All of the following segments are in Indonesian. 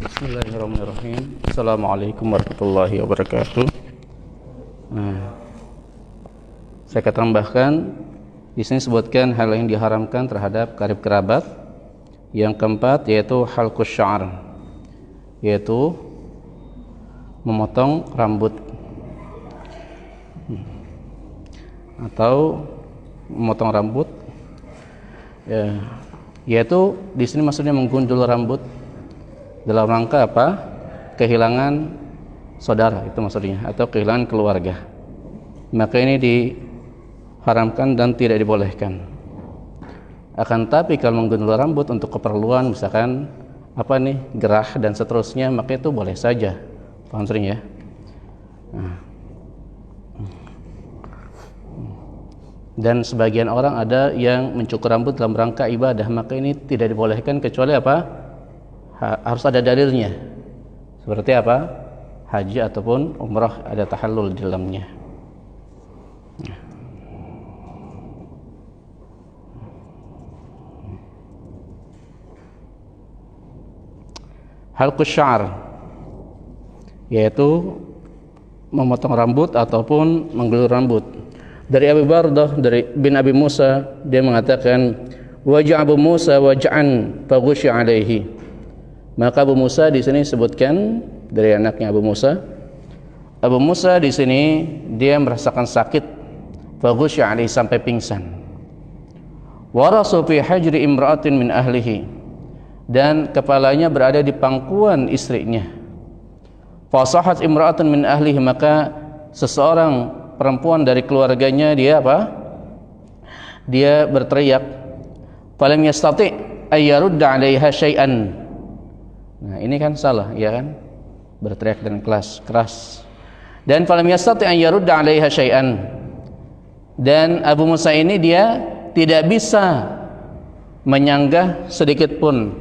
Bismillahirrahmanirrahim. Assalamualaikum warahmatullahi wabarakatuh. Saya akan tambahkan di sini sebutkan hal yang diharamkan terhadap karib kerabat. Yang keempat yaitu halqus sya'ar, yaitu memotong rambut atau memotong rambut, yaitu di sini maksudnya menggundul rambut dalam rangka apa? Kehilangan saudara, itu maksudnya, atau kehilangan keluarga. Maka ini diharamkan dan tidak dibolehkan. Akan tapi kalau menggundul rambut untuk keperluan misalkan gerah dan seterusnya, maka itu boleh saja. Paham sering ya? Dan sebagian orang ada yang mencukur rambut dalam rangka ibadah, maka ini tidak dibolehkan kecuali harus ada dalilnya. Seperti haji ataupun umrah, ada tahallul di dalamnya. Halqus sya'ar, yaitu memotong rambut ataupun menggulur rambut. Dari Abu Bardah bin Abi Musa, dia mengatakan wajah Abu Musa waj'an faghusy alaihi. Maka Abu Musa di sini sebutkan dari anaknya Abu Musa. Abu Musa di sini dia merasakan sakit, faghusy alaihi, sampai pingsan. Warasu fi hajri imra'atin min ahlihi, dan kepalanya berada di pangkuan istrinya. Fasahat imra'atun min ahlihi, maka seseorang perempuan dari keluarganya dia berteriak, falam yastati ayyarudda 'alaiha syai'an. Nah, ini kan salah, ya kan? Berteriak dan keras. Dan falam yastati ayyarudda 'alaiha syai'an. Dan Abu Musa ini dia tidak bisa menyanggah sedikit pun,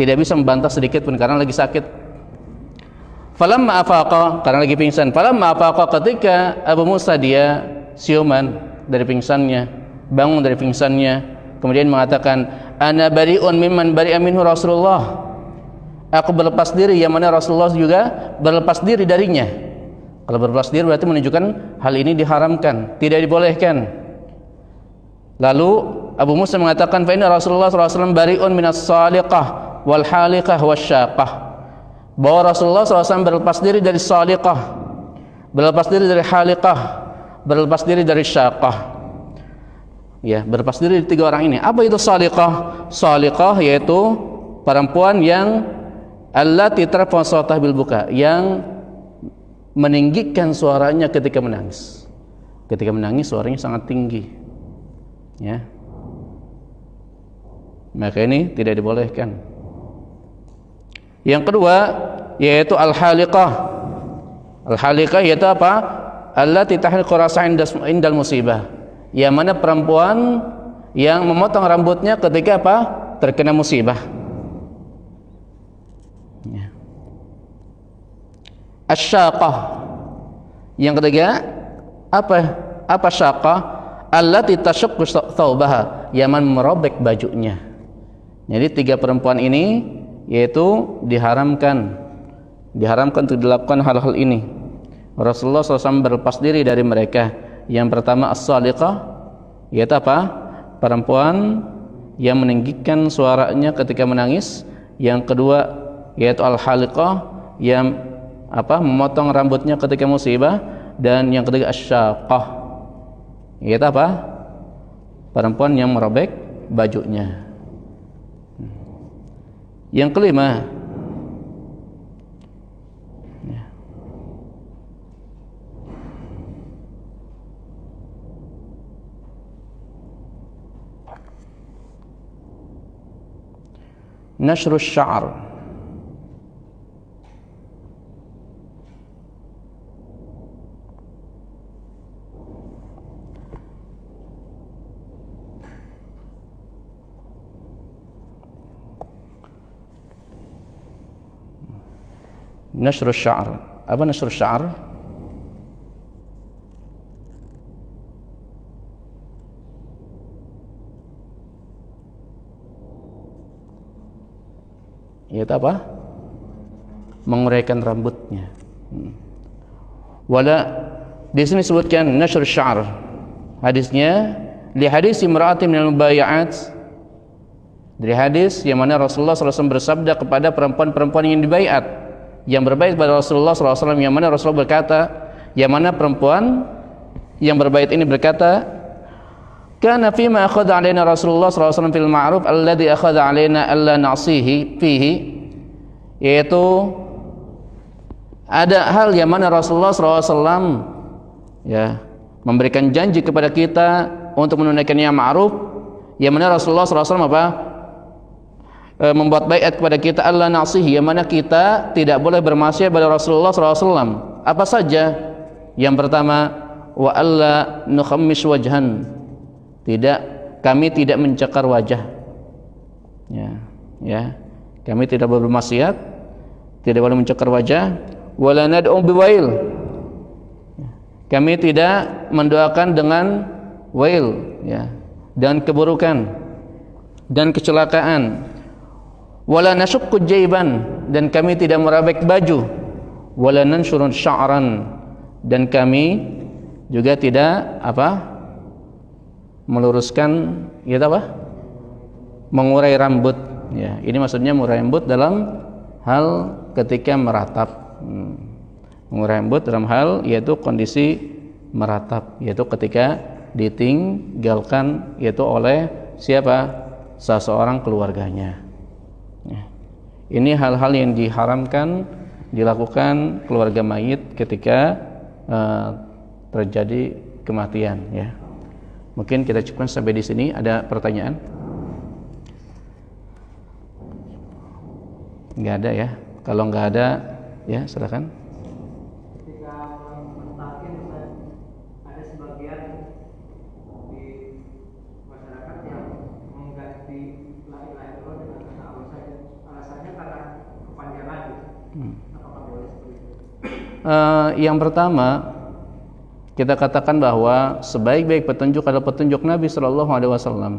tidak bisa membantah sedikit pun karena lagi sakit. Falamma afaqa, karena lagi pingsan. Falamma afaqa, ketika Abu Musa dia siuman dari pingsannya, bangun dari pingsannya, kemudian mengatakan, ana bari'un mimman bari'a minhu Rasulullah. Aku berlepas diri yang mana Rasulullah juga berlepas diri darinya. Kalau berlepas diri berarti menunjukkan hal ini diharamkan, tidak dibolehkan. Lalu Abu Musa mengatakan, fa inna Rasulullah SAW bari'un minas saliqah wal haliqah wasyaqah. Bahwa Rasulullah SAW berlepas diri dari saliqah, berlepas diri dari haliqah, berlepas diri dari syaqah. Ya, berlepas diri dari tiga orang ini. Apa itu saliqah? Saliqah yaitu perempuan yang allati tarfa'u sawtaha bil buka, yang meninggikan suaranya ketika menangis. Ketika menangis suaranya sangat tinggi. Ya. Maka ini tidak dibolehkan. Yang kedua yaitu al-haliqah. Al-haliqah yaitu apa? Allati tahliqu ra'saha indal musibah. Yang mana perempuan yang memotong rambutnya ketika terkena musibah. Ya. Asyaqah. Yang ketiga apa syaqah? Allati tashaqqu thawbaha, yang merobek bajunya. Jadi tiga perempuan ini yaitu diharamkan untuk dilakukan hal-hal ini. Rasulullah SAW berlepas diri dari mereka. Yang pertama as-saliqah, yaitu perempuan yang meninggikan suaranya ketika menangis. Yang kedua yaitu al-haliqah, yang memotong rambutnya ketika musibah. Dan yang ketiga asyaqah, yaitu perempuan yang merobek bajunya. Yang kelima nashrus sya'ar. Nashrus sya'ar. Apa nashrus sya'ar? Yaitu apa? menguraikan rambutnya. Wala di sini disebutkan nashr sya'r. Hadisnya li hadis imra'atin minal mubayyi'at, dari hadis yang mana Rasulullah SAW bersabda kepada perempuan-perempuan yang dibaiat, yang berbaiat pada Rasulullah SAW, yang mana Rasulullah berkata, yang mana perempuan yang berbaiat ini berkata, kana fima akhadha alaina Rasulullah SAW fil ma'ruf alladhi akhadha alaina alla na'sihi fihi, yaitu ada hal yang mana Rasulullah SAW ya memberikan janji kepada kita untuk menunaikan yang ma'ruf, yang mana Rasulullah SAW membuat baiat kepada kita alla na'sihi, yang mana kita tidak boleh bermaksiat pada Rasulullah SAW. Apa saja? Yang pertama, wa alla nukhammis wajhan, kami tidak mencakar wajah. Ya, kami tidak boleh bermaksiat, tidak boleh mencakar wajah. Wala nad'u biwail, kami tidak mendoakan dengan wail, ya, dan keburukan dan kecelakaan. Wala nasyukku jaiban, dan kami tidak merabek baju. Wala nansyurun sya'ran, dan kami juga tidak meluruskan, gitu mengurai rambut. Ya, ini maksudnya mengurai rambut dalam hal ketika meratap. Mengurai rambut dalam hal yaitu kondisi meratap, yaitu ketika ditinggalkan yaitu oleh siapa? Seseorang keluarganya. Ini hal-hal yang diharamkan dilakukan keluarga mayit ketika terjadi kematian, ya. Mungkin kita cukupkan sampai di sini. Ada pertanyaan? Nggak ada ya. Kalau nggak ada, ya silakan. Ketika mentalkin, ada sebagian di masyarakat yang mengganti la ilaha illallah dengan kata Allah saja. Alasannya karena kepanjangan. Apakah boleh seperti itu? Yang pertama, kita katakan bahwa sebaik-baik petunjuk adalah petunjuk Nabi Sallallahu Alaihi Wasallam.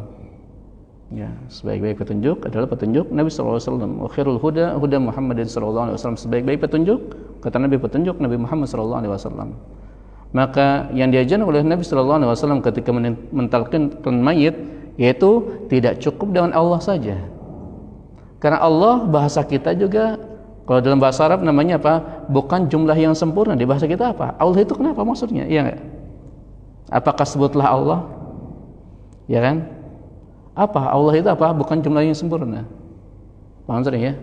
Ya, sebaik-baik petunjuk adalah petunjuk Nabi Sallallahu Alaihi Wasallam. Wa khairul huda huda Muhammadin Sallallahu Alaihi Wasallam. Sebaik-baik petunjuk, kata Nabi, petunjuk Nabi Muhammad Sallallahu Alaihi Wasallam. Maka yang diajarkan oleh Nabi Sallallahu Alaihi Wasallam ketika mentalkinkan mayit, yaitu tidak cukup dengan Allah saja. Karena Allah, bahasa kita juga, kalau dalam bahasa Arab namanya apa? Bukan jumlah yang sempurna. Di bahasa kita apa? Allah itu kenapa maksudnya? Iya enggak? Apakah sebutlah Allah? Ya kan? Apa? Allah itu apa? Bukan jumlah yang sempurna. Paham sudah ya?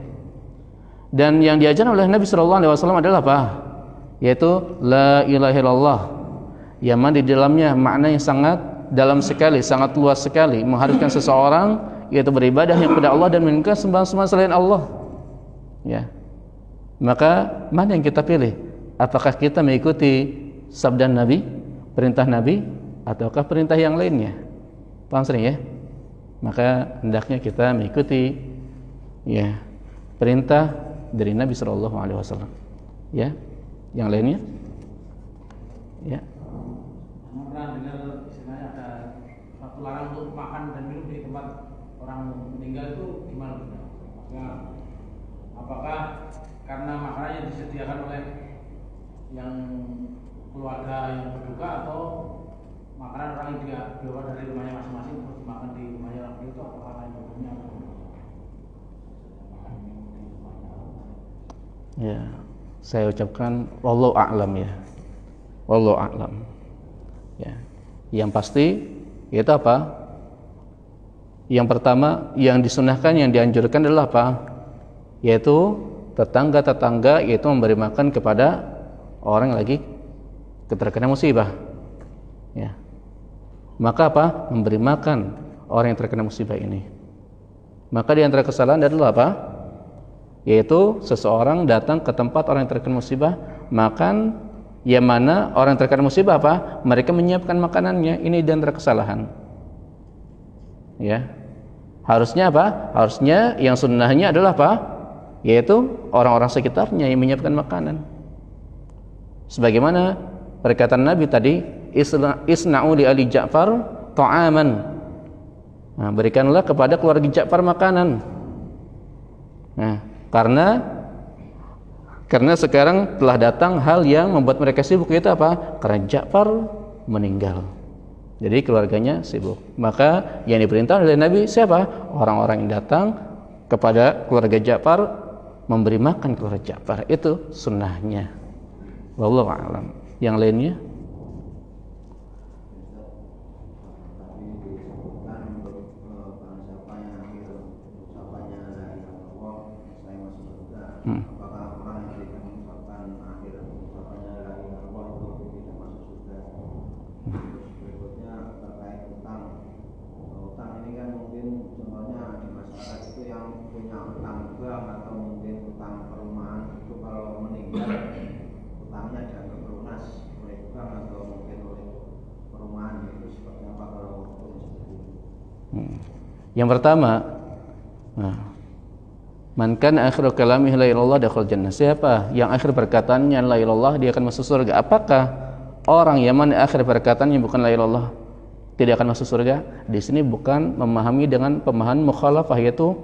Dan yang diajarkan oleh Nabi Sallallahu Alaihi Wasallam adalah apa? Yaitu la ilaha illallah. Yang mana di dalamnya makna yang sangat dalam sekali, sangat luas sekali, mengharuskan seseorang yaitu beribadah kepada Allah dan meninggalkan sembahan-sembahan selain Allah. Ya. Maka mana yang kita pilih? Apakah kita mengikuti sabda Nabi, perintah Nabi, ataukah perintah yang lainnya? Paham sering ya? Maka hendaknya kita mengikuti ya perintah dari Nabi Sallallahu Alaihi Wasallam. Ya, yang lainnya? Ya. Pernah dengar istilahnya ada satu larang untuk makan dan minum di tempat orang meninggal itu gimana? Maksudnya, apakah karena makanan yang disediakan oleh yang keluarga yang berduka, atau makanan orang yang dia bawa dari rumahnya masing-masing terus dimakan di rumahnya orang itu, apakah lain hukumnya? Ya, saya ucapkan wallahu a'lam ya. Wallahu a'lam. Ya. Yang pasti itu apa? Yang pertama yang disunahkan, yang dianjurkan adalah apa? Yaitu tetangga-tetangga yaitu memberi makan kepada orang yang lagi terkena musibah. Ya. Maka apa? Memberi makan orang yang terkena musibah ini. Maka di antara kesalahan adalah apa? Yaitu seseorang datang ke tempat orang yang terkena musibah, makan, yang mana orang yang terkena musibah apa? Mereka menyiapkan makanannya. Ini di antara kesalahan. Ya. Harusnya apa? Harusnya yang sunnahnya adalah apa? Yaitu orang-orang sekitarnya yang menyiapkan makanan. Sebagaimana perkataan Nabi tadi, isna'u li ali Ja'far ta'aman. Nah, berikanlah kepada keluarga Ja'far makanan. Nah, karena Karena sekarang telah datang hal yang membuat mereka sibuk, yaitu apa? Karena Ja'far meninggal. Jadi keluarganya sibuk. Maka yang diperintahkan oleh Nabi siapa? Orang-orang yang datang kepada keluarga Ja'far, memberi makan keluarga Ja'far. Itu sunnahnya. Wallahu a'lam. Yang lainnya? Yang pertama, man kana akhiru kalamihi la ilaha illallah dakhal jannah. Siapa yang akhir perkataannya la ilaha illallah, dia akan masuk surga. Apakah orang yang mana akhir perkataannya bukan la ilaha illallah tidak akan masuk surga? Di sini bukan memahami dengan pemahaman mukhalafah, yaitu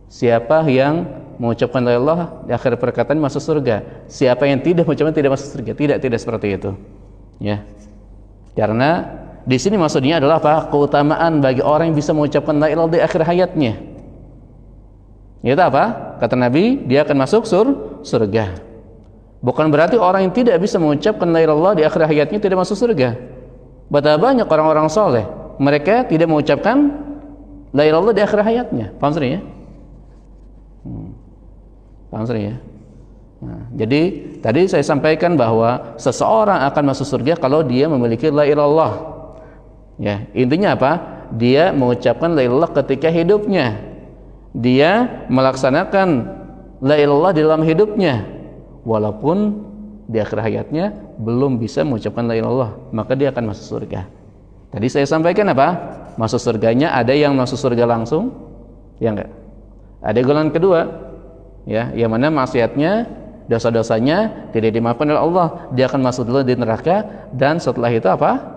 siapa yang mengucapkan la ilaha illallah di akhir perkataan masuk surga, siapa yang tidak mengucapkan tidak masuk surga. Tidak seperti itu. Ya. Karena di sini maksudnya adalah apa? Keutamaan bagi orang yang bisa mengucapkan la ilaha illallah di akhir hayatnya. Itu apa? Kata Nabi, dia akan masuk surga. Bukan berarti orang yang tidak bisa mengucapkan la ilaha illallah di akhir hayatnya tidak masuk surga. Betapa banyak orang-orang soleh, mereka tidak mengucapkan la ilaha illallah di akhir hayatnya. Paham sering ya? Paham sering ya? Nah, jadi tadi saya sampaikan bahwa seseorang akan masuk surga kalau dia memiliki la ilaha illallah. Ya, intinya apa? Dia mengucapkan la ilaha illallah ketika hidupnya. Dia melaksanakan la ilaha illallah di dalam hidupnya, walaupun di akhir hayatnya belum bisa mengucapkan la ilaha illallah, maka dia akan masuk surga. Tadi saya sampaikan apa? Masuk surganya ada yang masuk surga langsung, ya enggak? Ada golongan kedua, ya, yang mana maksiatnya, dosa-dosanya tidak dimaafkan oleh Allah, dia akan masuk dulu di neraka, dan setelah itu apa?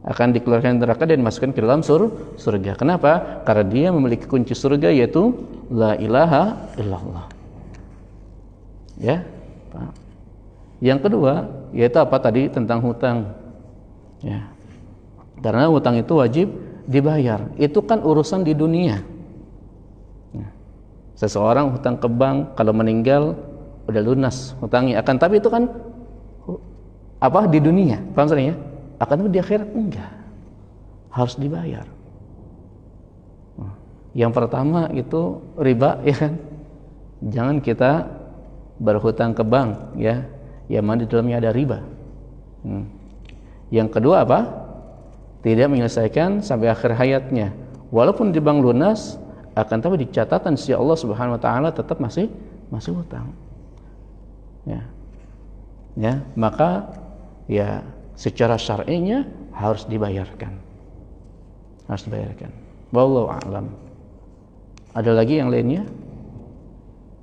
Akan dikeluarkan dari neraka dan dimasukkan ke dalam surga. Kenapa? Karena dia memiliki kunci surga, yaitu la ilaha illallah. Ya. Yang kedua yaitu apa tadi? Tentang hutang. Ya. Karena hutang itu wajib dibayar. Itu kan urusan di dunia. Ya. Seseorang hutang ke bank, kalau meninggal udah lunas hutangnya. Akan tapi itu kan apa? Di dunia. Paham ya? Akan tapi di akhirat enggak, harus dibayar. Yang pertama itu riba, ya kan? Jangan kita berhutang ke bank, ya, yang mana di dalamnya ada riba. Yang kedua apa? Tidak menyelesaikan sampai akhir hayatnya, walaupun di bank lunas, akan tapi di catatan si Allah Subhanahu Wa Taala tetap masih hutang. Ya, maka ya, secara syar'inya harus dibayarkan. Wallahu a'lam. Ada lagi yang lainnya?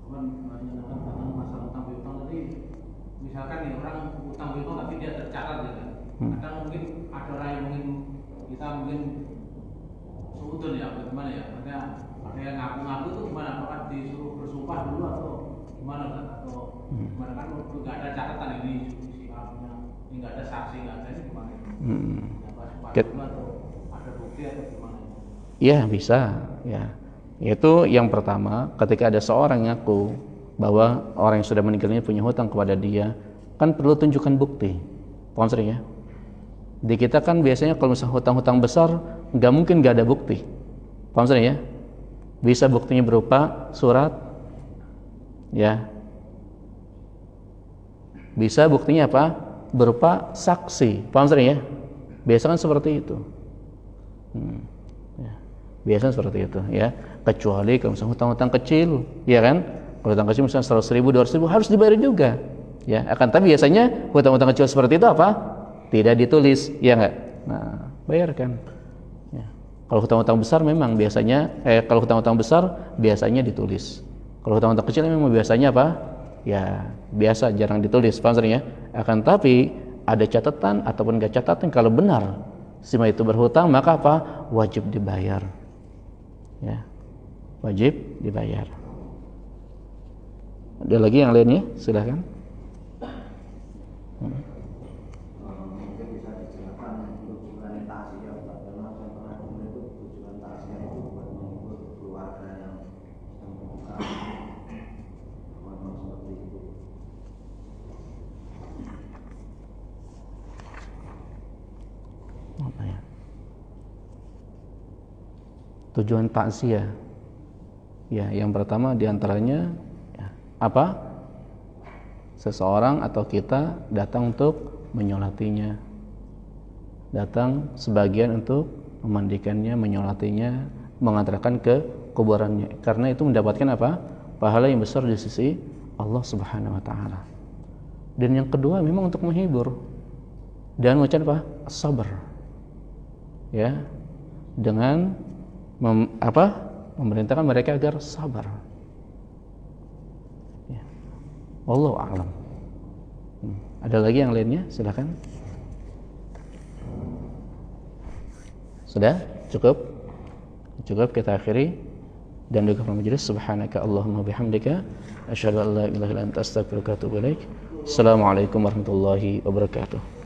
Masalah utang piutang tadi, misalkan nih orang utang piutang tapi dia tercatat ya kan. Kadang mungkin ada orang yang kita seudon ya, bagaimana ya? Maksudnya ada yang ngaku-ngaku itu gimana? Apakah disuruh bersumpah dulu atau gimana? Atau gimana, kan nggak ada catatan ini nggak ada saksi, nggak ada, ini gimana? Atau ada bukti atau gimana? Ya bisa, ya. Itu yang pertama, ketika ada seorang ngaku bahwa orang yang sudah meninggal ini punya hutang kepada dia, kan perlu tunjukkan bukti. Paham sering ya? Di kita kan biasanya kalau misalnya hutang-hutang besar, nggak mungkin nggak ada bukti. Paham sering ya? Bisa buktinya berupa surat, ya. Bisa buktinya apa? Berupa saksi. Paham sering ya? Biasa kan seperti itu. Ya. Biasa seperti itu, ya. Kecuali kalau misalnya hutang-hutang kecil, ya kan? Kalau hutang kecil misalnya 100.000, 200.000 harus dibayar juga, ya. Akan tapi biasanya hutang-hutang kecil seperti itu apa? Tidak ditulis, ya enggak? Nah, bayarkan. Ya. Kalau hutang-hutang besar memang biasanya, kalau hutang-hutang besar biasanya ditulis. Kalau hutang-hutang kecil memang biasanya apa? Ya biasa, jarang ditulis, paham ya? Akan tapi ada catatan ataupun enggak catatan, kalau benar si mayit itu berhutang, maka apa? Wajib dibayar. Ya. Wajib dibayar. Ada lagi yang lainnya? Silahkan. Mungkin bisa dijelaskan tujuan tasya, karena saya pernah dengar itu tujuan tasya itu buat menghibur keluarga yang membuka seperti itu. Apa ya? Tujuan takziah. Ya, yang pertama diantaranya ya, apa? Seseorang atau kita datang untuk menyolatinya, datang sebagian untuk memandikannya, menyolatinya, mengantarkan ke kuburannya. Karena itu mendapatkan apa? Pahala yang besar di sisi Allah Subhanahu wa taala. Dan yang kedua memang untuk menghibur dan mengucapkan apa? Sabar. Ya. Dengan memerintahkan mereka agar sabar. Ya. Wallahu a'lam. Ada lagi yang lainnya? Silakan. Sudah? Cukup? Cukup kita akhiri dan juga majelis. Subhanaka Allahumma bihamdika asyhadu an la ilaha illa anta astaghfiruka wa atubu ilaik. Assalamualaikum warahmatullahi wabarakatuh.